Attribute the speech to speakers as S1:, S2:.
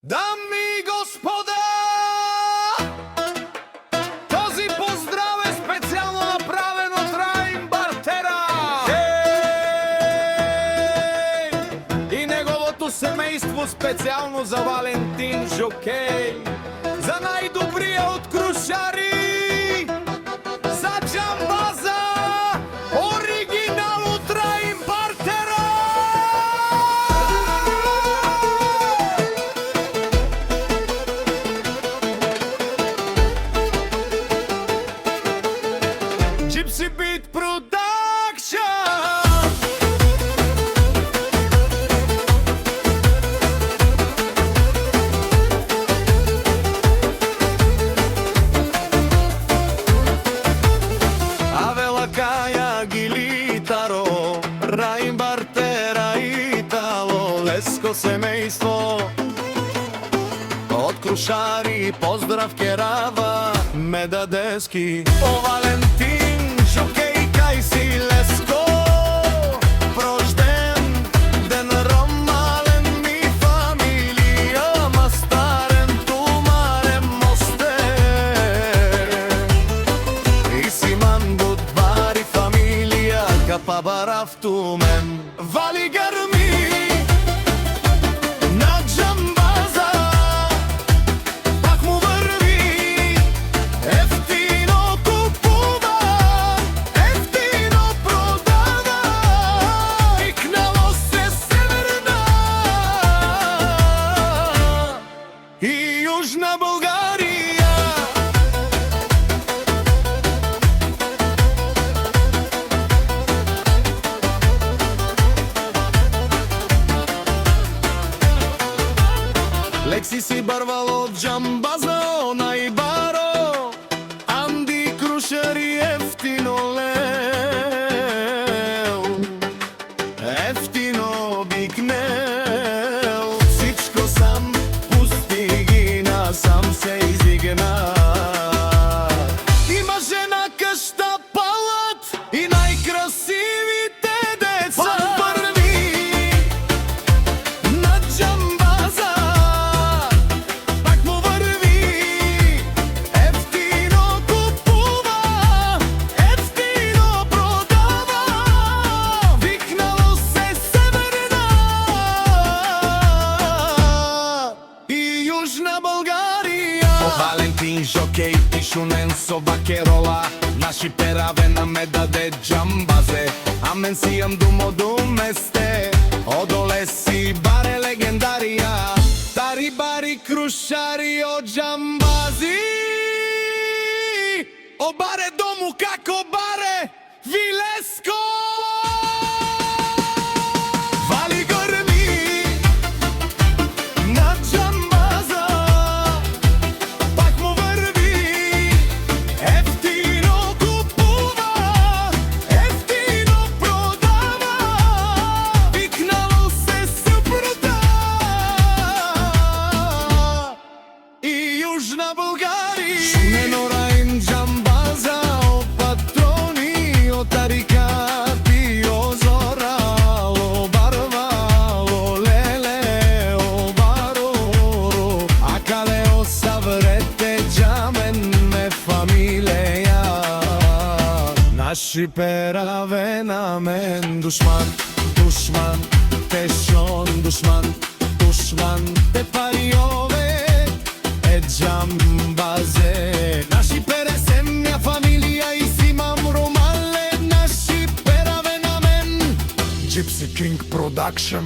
S1: Дами и господа, този поздрав е специално направен от Раим Бартера и неговото семейство, специално за Валентин Жокей, за най-добрия от крушари, за Джамбаза, оригинал от Раим Бартера. Gypsy Beat Production. Avela Caia Gilitaro, Раим Бартера, Итало, Леско семейство. Од крушари поздрав керава, Медадески, о Валентин Жокей, кај си Леско. Прожден ден ромален ми фамилија, мастарен тумарен мосте. И Симан Будбари фамилија, капа барафту мен. Вали грми на Джамбаза, пак му върви, ефтино купува, ефтино продава, викнало се Северна и Южна България. Лекси си барвал од Джамбаза, она и баро, Анди крушари ефтино лел, ефтино викнел. Всичко сам пусти ги, насам се изигна. Има жена къща палат и най-красивите деца. Първи на Джамбаза, пак му върви, ефтино купува, ефтино продава, викнало се Северна и Южна България. О Валентин Жокей, тишунен со бакерола, наши пераве на ме даде Джамбазе, а мен си јам думо думесте, одоле си баре легендарија, тари бари крушари од Джамбази. О баре дому како баре Вилеско. Вали грми на Джамбаза, пак му върви, ефтино купува, ефтино продава, викнало се Съпрода и Южна България. Шумено Раим Джамбаза, о патрони, о тарикати, о зорало, барвало, леле, о бароро, а кале о саврете джамен ме фамилија. Наши пераве на мен душман, душман, тешон душман, душман, те париове е Джамбазе. Наши пере семја фамилија и Симам Ромале, наши пераве на мен. Gypsy King Production.